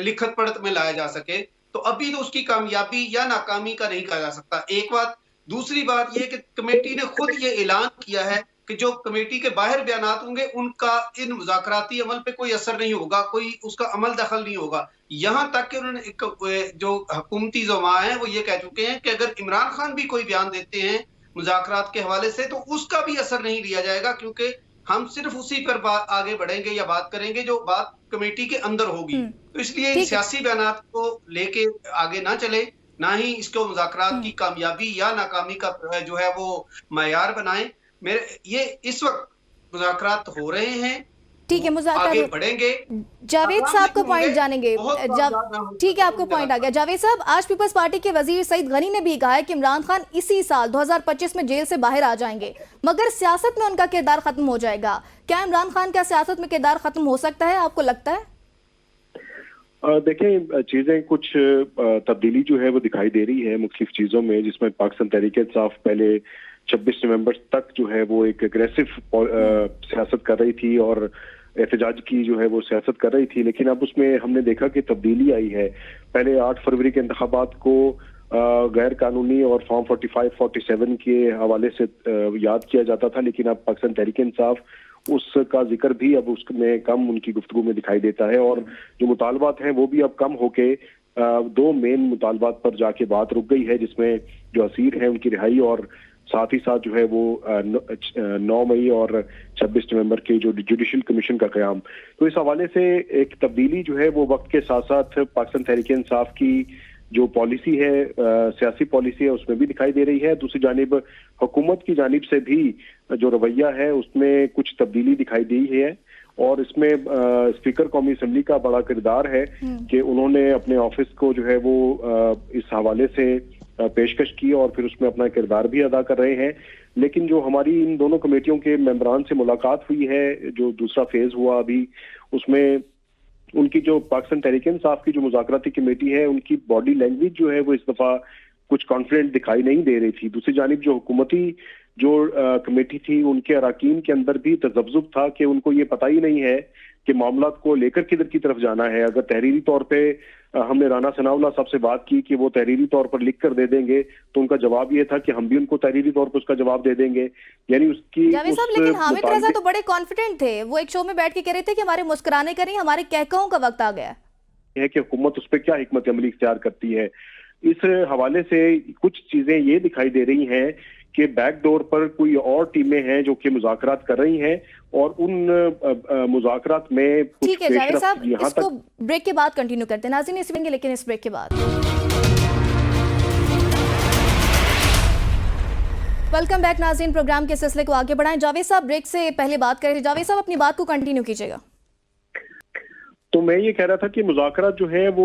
लिखत पढ़त में लाया जा सके, तो अभी तो उसकी कामयाबी या नाकामी का नहीं कहा जा सकता। एक बात। दूसरी बात यह कि कमेटी ने खुद ये ऐलान किया है कि जो कमेटी के बाहर बयानात होंगे उनका इन मुज़ाकराती अमल पे कोई असर नहीं होगा, कोई उसका अमल दखल नहीं होगा। यहां तक कि उन्होंने जो हुकूमती ज़ुमा है वो ये कह चुके हैं कि अगर इमरान खान भी कोई बयान देते हैं मुज़ाकरात के हवाले से तो उसका भी असर नहीं लिया जाएगा, क्योंकि हम सिर्फ उसी पर आगे बढ़ेंगे या बात करेंगे जो बात कमेटी के अंदर होगी। तो इसलिए सियासी बयानात को लेके आगे ना चले, ना ही इसको मुज़ाकरात की कामयाबी या नाकामी का जो है वो मायार बनाएं। ये इस वक्त मुज़ाकरात हो रहे हैं, ठीक है, आगे बढ़ेंगे। जावेद साहब को पॉइंट जानेंगे। ठीक है, आपको पॉइंट आ गया। जावेद साहब, आज पीपल्स पार्टी के वजीर सईद गनी ने भी कहा है कि इमरान खान इसी साल 2025 में जेल से बाहर आ जाएंगे, मगर सियासत में उनका किरदार खत्म हो जाएगा। क्या इमरान खान का सियासत में किरदार खत्म हो सकता है, आपको लगता है? देखें, चीजें कुछ तब्दीली जो है वो दिखाई दे रही है मुख्तलिफ चीजों में, जिसमें पाकिस्तान तहरीक इंसाफ पहले 26 नवंबर तक जो है वो एक एग्रेसिव सियासत कर रही थी और एहतजाज की जो है वो सियासत कर रही थी, लेकिन अब उसमें हमने देखा कि तब्दीली आई है। पहले 8 फरवरी के इंतखाबात को गैर कानूनी और फॉर्म 45-47 के हवाले से याद किया जाता था, लेकिन अब पाकिस्तान तहरीक इंसाफ उसका जिक्र भी अब उसमें कम उनकी गुफ्तगू में दिखाई देता है, और जो मुतालबात हैं वो भी अब कम होके 2 मेन मुतालबात पर जाके बात रुक गई है, जिसमें जो असीर है उनकी रिहाई और साथ ही साथ जो है वो 9 मई और 26 नवंबर के जो जुडिशल कमीशन का क़याम। तो इस हवाले से एक तब्दीली जो है वो वक्त के साथ साथ पाकिस्तान तहरीक इंसाफ की जो पॉलिसी है, सियासी पॉलिसी है, उसमें भी दिखाई दे रही है। दूसरी जानिब हुकूमत की जानिब से भी जो रवैया है उसमें कुछ तब्दीली दिखाई दी है, और इसमें स्पीकर कौमी असम्बली का बड़ा किरदार है कि उन्होंने अपने ऑफिस को जो है वो इस हवाले से पेशकश की और फिर उसमें अपना किरदार भी अदा कर रहे हैं। लेकिन जो हमारी इन दोनों कमेटियों के मेंबरान से मुलाकात हुई है, जो दूसरा फेज हुआ अभी, उसमें उनकी जो पाकिस्तान तहरीक इंसाफ की जो मुज़ाकराती कमेटी है उनकी बॉडी लैंग्वेज जो है वो इस दफा कुछ कॉन्फिडेंट दिखाई नहीं दे रही थी। दूसरी जानिब जो हुकूमती जो कमेटी थी उनके अराकीन के अंदर भी तजब्जुब था कि उनको ये पता ही नहीं है कि मामला को लेकर किधर की तरफ जाना है। अगर तहरीरी तौर पे हमने राना सनाउल्लाह साहब से बात की कि वो तहरीरी तौर पर लिख कर दे देंगे, तो उनका जवाब ये था कि हम भी उनको तहरीरी तौर पर उसका जवाब दे देंगे। यानी उसकी जावेद साहब, लेकिन हामिद रजा तो बड़े कॉन्फिडेंट थे, वो एक शो में बैठ के कह रहे थे कि हमारे मुस्कुराने का नहीं, हमारे कहकहों का वक्त आ गया है कि हुकूमत उस पर क्या हिकमत अमली इख्तियार करती है। इस हवाले से कुछ चीजें ये दिखाई दे रही हैं कि बैकडोर पर कोई और टीमें हैं जो कि मुज़ाकरात कर रही हैं, और उन मुज़ाकरात में कुछ ठीक है जावेद साहब, यहाँ इसको ब्रेक के बाद कंटिन्यू करते हैं। नाज़रीन इस सुनेंगे, लेकिन इस ब्रेक के बाद। वेलकम बैक नाज़रीन, प्रोग्राम के सिलसिले को आगे बढ़ाएं। जावेद साहब ब्रेक से पहले बात कर रहे थे, जावेद साहब अपनी बात को कंटिन्यू कीजिएगा। तो मैं ये कह रहा था कि मुज़ाकरात जो है वो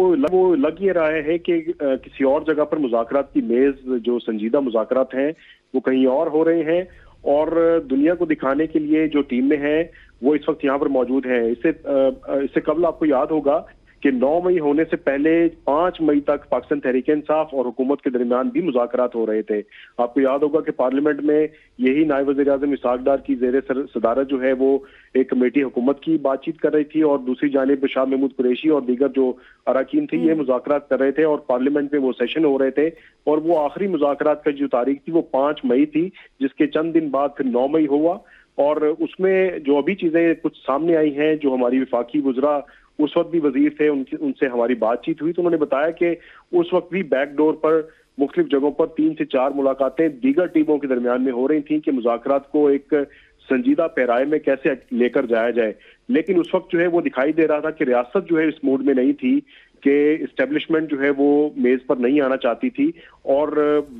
लग ये रहा है कि किसी और जगह पर मुज़ाकरात की मेज, जो संजीदा मुज़ाकरात हैं वो कहीं और हो रहे हैं, और दुनिया को दिखाने के लिए जो टीमें हैं वो इस वक्त यहाँ पर मौजूद हैं। इससे कबल आपको याद होगा कि 9 मई होने से पहले 5 मई तक पाकिस्तान तहरीक इंसाफ और हुकूमत के दरमियान भी मुज़ाकरात हो रहे थे। आपको याद होगा कि पार्लियामेंट में यही नायब वज़ीर-ए-आज़म इसहाक़ डार की ज़ेरे सदारत जो है वो एक कमेटी हुकूमत की बातचीत कर रही थी, और दूसरी जानिब शाह महमूद कुरैशी और दीगर जो अराकीन थे ये मुज़ाकरात कर रहे थे, और पार्लियामेंट में वो सेशन हो रहे थे, और वो आखिरी मुज़ाकरात का जो तारीख थी वो 5 मई थी, जिसके चंद दिन बाद फिर 9 मई हुआ। और उसमें जो अभी चीजें कुछ सामने आई हैं, जो हमारी वफाकी वज़रा उस वक्त भी वजीर थे, उनसे हमारी बातचीत हुई, तो उन्होंने बताया कि उस वक्त भी बैकडोर पर मुख्तलिफ जगहों पर 3 से 4 मुलाकातें दीगर टीमों के दरमियान में हो रही थी कि मुज़ाकरात को एक संजीदा पैराए में कैसे लेकर जाया जाए। लेकिन उस वक्त जो है वो दिखाई दे रहा था कि रियासत जो है इस मूड में नहीं थी, कि इस्टेब्लिशमेंट जो है वो मेज पर नहीं आना चाहती थी, और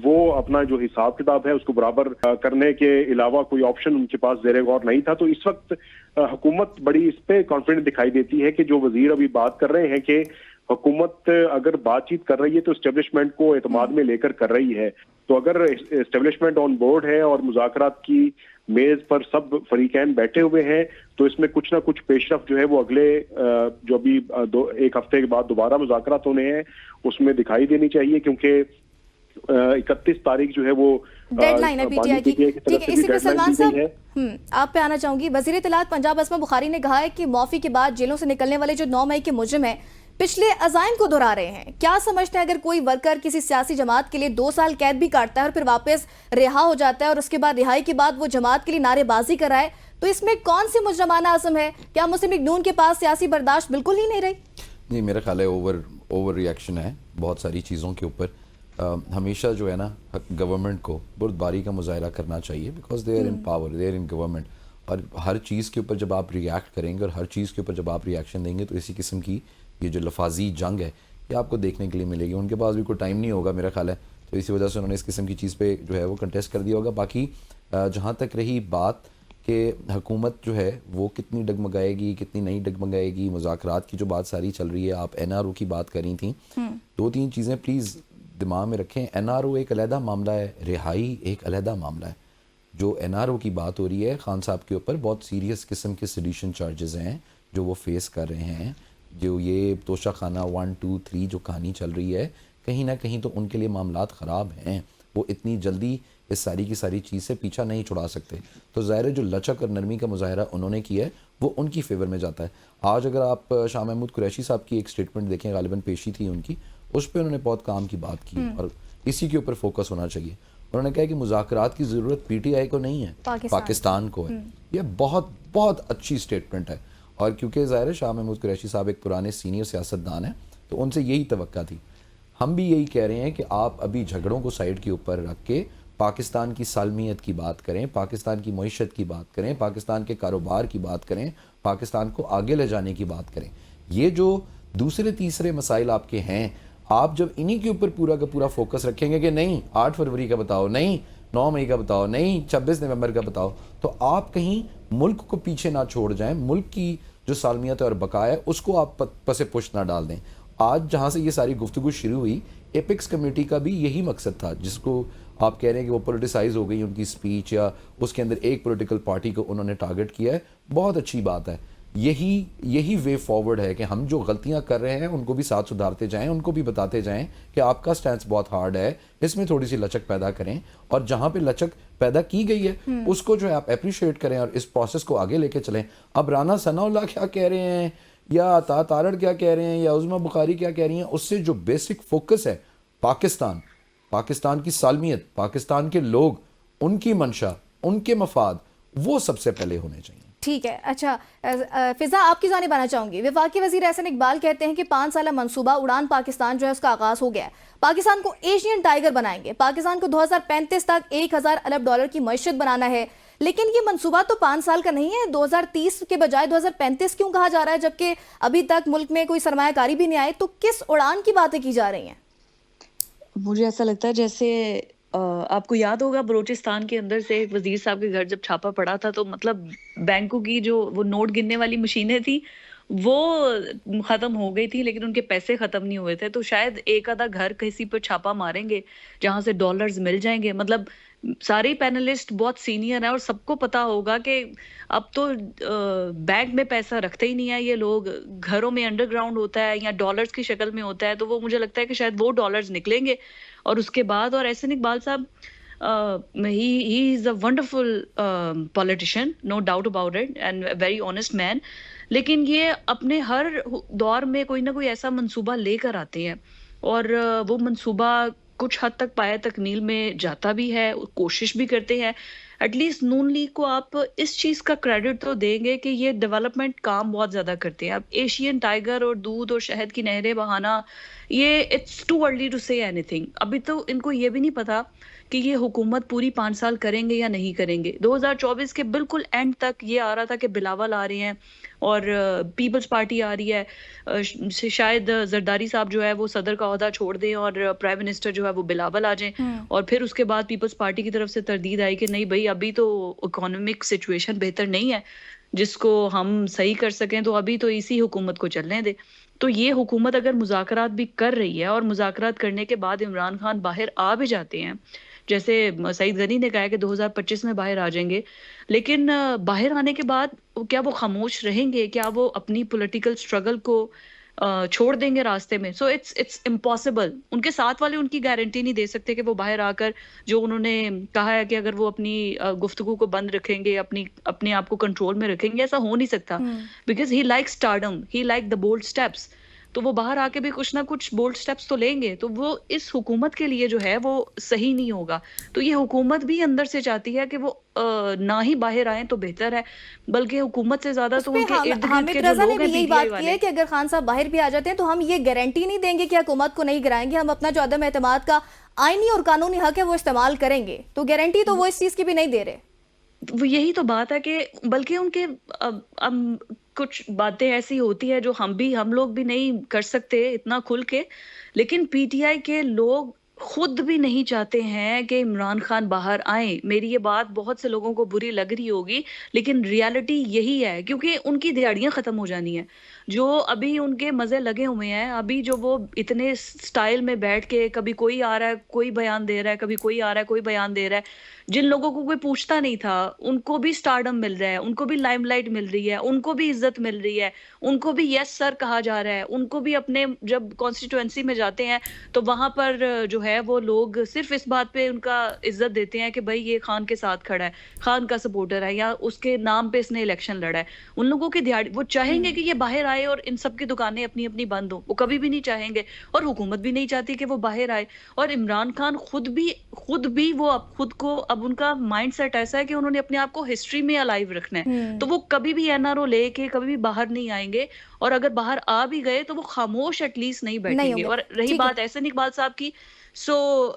वो अपना जो हिसाब किताब है उसको बराबर करने के अलावा कोई ऑप्शन उनके पास ज़ेरे गौर नहीं था। तो इस वक्त हुकूमत बड़ी इस पे कॉन्फिडेंट दिखाई देती है कि जो वजीर अभी बात कर रहे हैं कि हुकूमत अगर बातचीत कर रही है तो एस्टेब्लिशमेंट को एतमाद में लेकर कर रही है। तो अगर एस्टेब्लिशमेंट ऑन बोर्ड है और मुज़ाकरात की मेज पर सब फरीकैन बैठे हुए हैं तो इसमें कुछ ना कुछ पेशरफ जो है वो अगले जो अभी एक हफ्ते के बाद दोबारा मुज़ाकरात होने हैं उसमें दिखाई देनी चाहिए, क्योंकि 31 तारीख जो है वो डेडलाइन है पीटीआई की। ठीक है, इसी पे सलमान साहब आप पे आना चाहूंगी। वजीर इत्तलात पंजाब असमा बुखारी ने कहा है कि मौफी के बाद जेलों से निकलने वाले जो 9 मई के मुजरिम हैं पिछले अजाइम को दोहरा रहे हैं। क्या समझते हैं अगर कोई वर्कर किसी सियासी जमात के लिए 2 साल कैद भी काटता है और फिर वापस रिहा हो जाता है और उसके बाद रिहाई के बाद वो जमात के लिए नारेबाजी कराए, तो इसमें कौन सी मुजरमाना आज़म है? क्या मुस्लिम लीग नून के पास सियासी बर्दाश्त बिल्कुल ही नहीं रही? नहीं, मेरा ख्याल है ओवर रिएक्शन है बहुत सारी चीज़ों के ऊपर। हमेशा जो है ना गवर्नमेंट को बुर्दबारी का मुजाहरा करना चाहिए, because they are in power, they are in government. और हर चीज़ के ऊपर जब आप रिएक्ट करेंगे और हर चीज़ के ऊपर जब आप रिएक्शन देंगे तो इसी किस्म की ये जो लफाजी जंग है ये आपको देखने के लिए मिलेगी। उनके पास भी कोई टाइम नहीं होगा मेरा ख्याल है, तो इसी वजह से उन्होंने इस किस्म की चीज़ पे जो है वो कंटेस्ट कर दिया होगा। बाकी जहाँ तक रही बात कि हुकूमत जो है वो कितनी डगमगाएगी कितनी नहीं डगमगाएगी, मुज़ाकरात की जो बात सारी चल रही है, आप NRO की बात करी थी, 2-3 चीज़ें प्लीज़ दिमाग में रखें। NRO एक अलहदा मामला है, रिहाई एक अलहदा मामला है। जो NRO की बात हो रही है, खान साहब के ऊपर बहुत सीरियस किस्म के सेडिशन चार्जेस हैं जो वो फेस कर रहे हैं। जो ये तोशा खाना 1, 2, 3 जो कहानी चल रही है, कहीं ना कहीं तो उनके लिए मामलात ख़राब हैं। वो इतनी जल्दी इस सारी की सारी चीज़ से पीछा नहीं छुड़ा सकते। तो ज़ाहिर है जो लचक और नरमी का मुजाहरा उन्होंने किया है वो उनकी फेवर में जाता है। आज अगर आप शाह महमूद कुरैशी साहब की एक स्टेटमेंट देखें, गालिबन पेशी थी उनकी, उस पर उन्होंने बहुत काम की बात की और इसी के ऊपर फोकस होना चाहिए। उन्होंने कहा कि मुज़ाकरात की ज़रूरत PTI को नहीं है, पाकिस्तान को है। ये बहुत बहुत अच्छी स्टेटमेंट है। और क्योंकि ज़ाहिर है शाह महमूद कुरैशी साहब एक पुराने सीनियर सियासतदान हैं, तो उनसे यही तवक्का थी। हम भी यही कह रहे हैं कि आप अभी झगड़ों को साइड के ऊपर रख के पाकिस्तान की सालमियत की बात करें, पाकिस्तान की मईशत की बात करें, पाकिस्तान के कारोबार की बात करें, पाकिस्तान को आगे ले जाने की बात करें। ये जो दूसरे तीसरे मसाइल आपके हैं, आप जब इन्हीं के ऊपर पूरा का पूरा फोकस रखेंगे कि नहीं 8 फरवरी का बताओ, नहीं 9 मई का बताओ, नहीं 26 नवंबर का बताओ, तो आप कहीं मुल्क को पीछे ना छोड़ जाएं। मुल्क की जो सालमियत और बकाया है उसको आप पसे पुश ना डाल दें। आज जहाँ से ये सारी गुफ्तगू शुरू हुई, एपिक्स कमेटी का भी यही मकसद था, जिसको आप कह रहे हैं कि वो पोलिटिसाइज हो गई उनकी स्पीच या उसके अंदर एक पॉलिटिकल पार्टी को उन्होंने टारगेट किया है। बहुत अच्छी बात है। यही वे फॉरवर्ड है कि हम जो गलतियां कर रहे हैं उनको भी साथ सुधारते जाएं, उनको भी बताते जाएं कि आपका स्टैंस बहुत हार्ड है, इसमें थोड़ी सी लचक पैदा करें और जहां पे लचक पैदा की गई है उसको जो है आप अप्रिशिएट करें और इस प्रोसेस को आगे लेके चलें। अब राना सनाउल्लाह क्या कह रहे हैं या तारड़ क्या कह रहे हैं या उज़मा बुखारी क्या कह रही हैं, उससे जो बेसिक फोकस है पाकिस्तान की सालमियत, पाकिस्तान के लोग, उनकी मंशा, उनके मफाद, वो सबसे पहले होने चाहिए। ठीक है। अच्छा फिजा, आपकी जानिब आना चाहूंगी। वफाकी वजीर एहसन इकबाल कहते हैं कि 5 साल मंसूबा उड़ान पाकिस्तान जो है उसका आगाज हो गया है। पाकिस्तान को एशियन टाइगर बनाएंगे, पाकिस्तान को 2035 तक 1000 अरब डॉलर की मईशत बनाना है। लेकिन ये मंसूबा तो 5 साल का नहीं है, 2030 के बजाय 2035 क्यों कहा जा रहा है, जबकि अभी तक मुल्क में कोई सरमायाकारी भी नहीं आई? तो किस उड़ान की बातें की जा रही हैं? मुझे ऐसा लगता है जैसे आपको याद होगा बलूचिस्तान के अंदर से वजीर साहब के घर जब छापा पड़ा था, तो मतलब बैंकों की जो वो नोट गिनने वाली मशीनें थी वो खत्म हो गई थी, लेकिन उनके पैसे खत्म नहीं हुए थे। तो शायद एक आधा घर किसी पर छापा मारेंगे जहां से डॉलर्स मिल जाएंगे। मतलब सारे पैनलिस्ट बहुत सीनियर हैं और सबको पता होगा कि अब तो बैंक में पैसा रखते ही नहीं है ये लोग, घरों में अंडरग्राउंड होता है या डॉलर्स की शक्ल में होता है। तो वो मुझे लगता है कि शायद वो डॉलर्स निकलेंगे और उसके बाद, और एहसन इकबाल साहब he is a wonderful politician, no doubt about it, and a very honest man. लेकिन ये अपने हर दौर में कोई ना कोई ऐसा मंसूबा लेकर आते हैं और वो मंसूबा कुछ हद तक पाया तकमील में जाता भी है, कोशिश भी करते हैं। एटलीस्ट नून लीग को आप इस चीज का क्रेडिट तो देंगे कि ये डेवलपमेंट काम बहुत ज्यादा करते हैं। अब एशियन टाइगर और दूध और शहद की नहरें बहाना, ये it's too early to say anything. अभी तो इनको ये भी नहीं पता कि ये हुकूमत पूरी 5 साल करेंगे या नहीं करेंगे। 2024 के बिल्कुल एंड तक ये आ रहा था कि बिलावल आ रहे हैं और पीपल्स पार्टी आ रही है, शायद जरदारी साहब जो है वो सदर का ओहदा छोड़ दें और प्राइम मिनिस्टर जो है वो बिलावल आ जाएं, और फिर उसके बाद पीपल्स पार्टी की तरफ से तरदीद आई कि नहीं भाई अभी तो इकोनॉमिक सिचुएशन बेहतर नहीं है जिसको हम सही कर सकें, तो अभी तो इसी हुकूमत को चलने दे। तो ये हुकूमत अगर मुज़ाकरात भी कर रही है और मुज़ाकरात करने के बाद इमरान खान बाहर आ भी जाते हैं, जैसे सईद गनी ने कहा है कि 2025 में बाहर आ जाएंगे, लेकिन बाहर आने के बाद क्या वो खामोश रहेंगे? क्या वो अपनी पॉलिटिकल स्ट्रगल को छोड़ देंगे रास्ते में? So it's impossible. उनके साथ वाले उनकी गारंटी नहीं दे सकते कि वो बाहर आकर, जो उन्होंने कहा है कि अगर वो अपनी गुफ्तगू को बंद रखेंगे, अपने आप को कंट्रोल में रखेंगे, ऐसा हो नहीं सकता। Because he like stardom, he like the bold steps. तो वो बाहर आके भी कुछ ना कुछ बोल्ड स्टेप्स तो लेंगे, तो वो इस हुकूमत के लिए जो है वो सही नहीं होगा। तो ये हुकूमत भी अंदर से चाहती है कि वो ना ही बाहर आए तो बेहतर है, बल्कि हुकूमत से ज्यादा तो उनके इर्द गिर्द हामिद के जो रजा ने लोग भी हैं यही बात पीटीआई की है वाले, कि अगर खान साहब बाहर भी आ जाते हैं तो हम ये गारंटी नहीं देंगे कि हुकूमत को नहीं गिराएंगे, हम अपना जो अदम एतमाद का आईनी और कानूनी हक है वो इस्तेमाल करेंगे। तो गारंटी तो वो इस चीज की भी नहीं दे रहे। वो यही तो बात है कि बल्कि उनके कुछ बातें ऐसी होती है जो हम लोग भी नहीं कर सकते इतना खुल के, लेकिन पीटीआई के लोग खुद भी नहीं चाहते हैं कि इमरान खान बाहर आए। मेरी ये बात बहुत से लोगों को बुरी लग रही होगी, लेकिन रियलिटी यही है, क्योंकि उनकी दिहाड़ियां खत्म हो जानी है। जो अभी उनके मजे लगे हुए हैं, अभी जो वो इतने स्टाइल में बैठ के कभी कोई आ रहा है कोई बयान दे रहा है, कभी कोई आ रहा है कोई बयान दे रहा है, जिन लोगों को कोई पूछता नहीं था उनको भी स्टारडम मिल रहा है, उनको भी लाइमलाइट मिल रही है, उनको भी इज्जत मिल रही है, उनको भी यस सर कहा जा रहा है, उनको भी अपने जब कॉन्स्टिट्यूएंसी में जाते हैं तो वहां पर जो है वो लोग सिर्फ इस बात पे उनका इज्जत देते हैं कि भाई ये खान के साथ खड़ा है, खान का सपोर्टर है, या उसके नाम पे इसने इलेक्शन लड़ा है। उन लोगों की दिहाड़ी, वो चाहेंगे कि ये बाहर आए और इन सब की दुकानें अपनी अपनी बंद हो, वो कभी भी नहीं चाहेंगे, और हुकूमत भी नहीं चाहती कि वो बाहर आए। और इमरान खान खुद भी वो खुद को, अब उनका माइंडसेट ऐसा है कि उन्होंने अपने आप को हिस्ट्री में अलाइव रखना है, तो वो कभी भी एनआरओ लेके कभी भी बाहर नहीं आएंगे, और अगर बाहर आ भी गए तो वो खामोश एटलीस्ट नहीं बैठेंगे। होंगे। और रही ठीक बात एहसन इकबाल साहब की, सो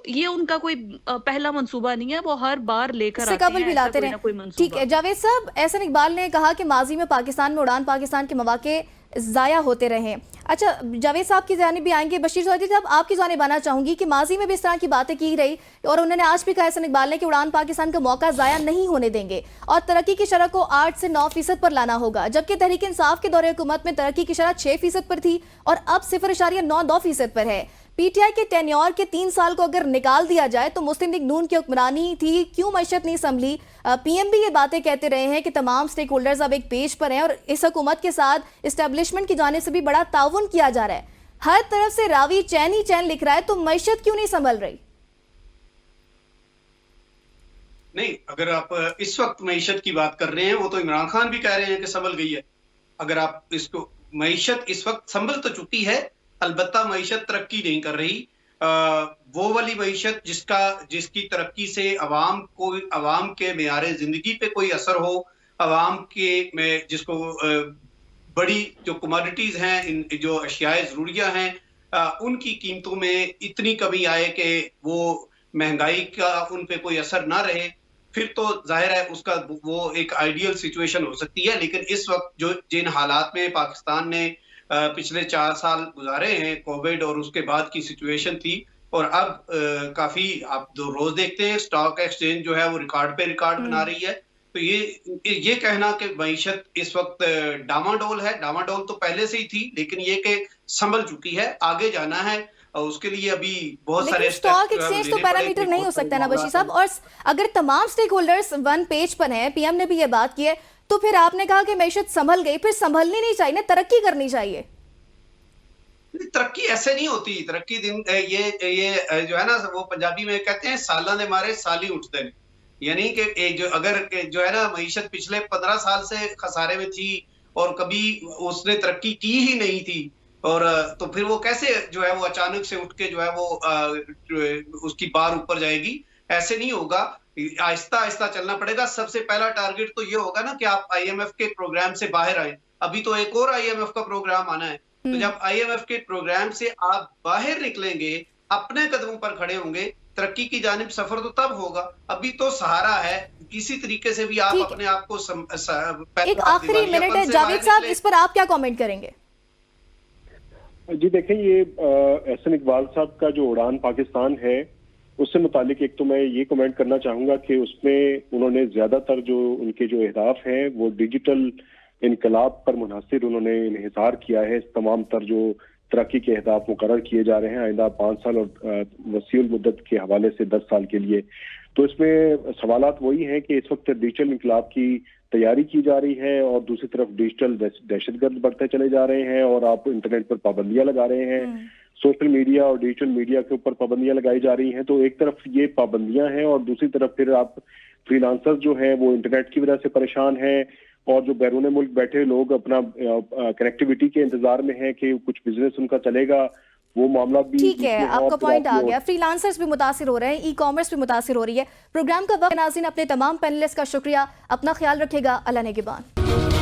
ये उनका कोई पहला मंसूबा नहीं है, वो हर बार लेकर इससे आते कबल हैं भी ऐसा लाते कोई रहे। ना कोई ठीक मंसूबा। है जावेद साहब, एहसन इकबाल ने कहा कि माजी में पाकिस्तान में उड़ान पाकिस्तान के मौके ज़ाया होते रहे। अच्छा, जावेद साहब की जानिब भी आएंगे, बशीर चौधरी साहब आपकी जानिब आना चाहूंगी कि माजी में भी इस तरह की बातें की रही और उन्होंने आज भी कहा एहसन इकबाल ने कि उड़ान पाकिस्तान का मौका ज़ाया नहीं होने देंगे और तरक्की की शरह को 8 से 9% पर लाना होगा, जबकि तहरीक इंसाफ के दौरे हुकूमत में तरक्की की शरह 6% पर थी और अब 0.92% पर है। पीटीआई के टेन्योर के 3 साल को अगर निकाल दिया जाए तो मुस्लिम लीग नून की हुक्मरानी थी, क्यों मैशत नहीं संभली? पीएम भी ये बातें कहते रहे हैं कि तमाम स्टेक होल्डर्स अब एक पेज पर हैं और इस हुकूमत के साथ इस्टेब्लिशमेंट की जानिब से भी बड़ा ताउन किया जा रहा है। हर तरफ से रावी चैन ही चैन लिख रहा है, तो मैशत क्यों नहीं संभल रही? नहीं, अगर आप इस वक्त मईशत की बात कर रहे हैं, वो तो इमरान खान भी कह रहे हैं कि संभल गई है। अगर आप इसको, मईशत इस वक्त संभल तो चुकी है, अलबत्ता मईशत तरक्की नहीं कर रही। वो वाली मईशत जिसकी तरक्की से अवाम के मेयारे जिंदगी पे कोई असर हो, अवाम के में जिसको बड़ी जो कमोडिटीज हैं, जो अशियाए जरूरिया हैं, उनकी कीमतों में इतनी कमी आए कि वो महंगाई का उन पे कोई असर ना रहे, फिर तो जाहिर है उसका वो एक आइडियल सिचुएशन हो सकती है। लेकिन इस वक्त जो जिन हालात में पाकिस्तान ने पिछले 4 साल गुजारे हैं, कोविड और उसके बाद की सिचुएशन थी, और अब काफी आप रोज देखते हैं स्टॉक एक्सचेंज जो है वो रिकॉर्ड पे रिकॉर्ड बना रही है। तो ये कहना कि मईशत इस वक्त डामाडोल है, डामाडोल तो पहले से ही थी, लेकिन ये कि संभल चुकी है, आगे जाना है और उसके लिए अभी बहुत सारे स्टॉक एक्सचेंज तो पैरामीटर नहीं हो सकता ना बशीर साहब। और अगर तमाम स्टेक होल्डर्स वन पेज पर हैं, पीएम ने भी ये बात की है, तो फिर आपने कहा कि मैशत संभल गई, फिर संभलनी नहीं चाहिए, तरक्की करनी चाहिए। तरक्की ऐसे नहीं होती। तरक्की दिन ये जो है ना, वो पंजाबी में कहते हैं साला ने मारे साली उठते हैं, यानी कि जो अगर जो है ना मईशत पिछले 15 साल से खसारे में थी और कभी उसने तरक्की की ही नहीं थी, और तो फिर वो कैसे जो है वो अचानक से उठ के जो है वो उसकी बार ऊपर जाएगी? ऐसे नहीं होगा, आहिस्ता आहिस्ता चलना पड़ेगा। सबसे पहला टारगेट तो ये होगा ना कि आप आईएमएफ के प्रोग्राम से बाहर आए। अभी तो एक और आईएमएफ का प्रोग्राम आना है, तो जब आईएमएफ के प्रोग्राम से आप बाहर निकलेंगे, अपने कदमों पर खड़े होंगे, तरक्की की जानिब सफर तो तब होगा। अभी तो सहारा है, किसी तरीके से भी आप अपने आप को एक आखिरी मिनट है जावेद साहब, इस पर आप क्या कमेंट करेंगे? जी देखें, ये एहसन इकबाल साहब का जो उड़ान पाकिस्तान है उससे मुतालिक एक तो मैं ये कमेंट करना चाहूंगा कि उसमें उन्होंने ज्यादातर जो उनके जो अहदाफ हैं वो डिजिटल इनकलाब पर मुनहसर उन्होंने इन्हिसार किया है। इस तमाम तर जो तरक्की के अहदाफ मुकर्रर किए जा रहे हैं आइंदा 5 साल और वसीउल मुद्दत के हवाले से 10 साल के लिए, तो इसमें सवालात वही हैं कि इस वक्त डिजिटल इनकलाब की तैयारी की जा रही है और दूसरी तरफ डिजिटल दहशतगर्द बढ़ते चले जा रहे हैं और आप इंटरनेट पर पाबंदियां लगा रहे हैं, सोशल मीडिया और डिजिटल मीडिया के ऊपर पाबंदियां लगाई जा रही हैं। तो एक तरफ ये पाबंदियां हैं और दूसरी तरफ फिर आप फ्रीलांसर्स जो हैं वो इंटरनेट की वजह से परेशान हैं और जो बैरून मुल्क बैठे लोग अपना कनेक्टिविटी के इंतजार में हैं कि कुछ बिजनेस उनका चलेगा, वो मामला भी ठीक है, आपका पॉइंट आ गया। और फ्रीलांसर्स भी मुतासिर हो रहे हैं, ई कॉमर्स भी मुतासिर हो रही है। प्रोग्राम का वक्त नाज़रीन, अपने तमाम पैनलिस्ट का शुक्रिया, अपना ख्याल रखेगा, अल्लाह नेगेबान।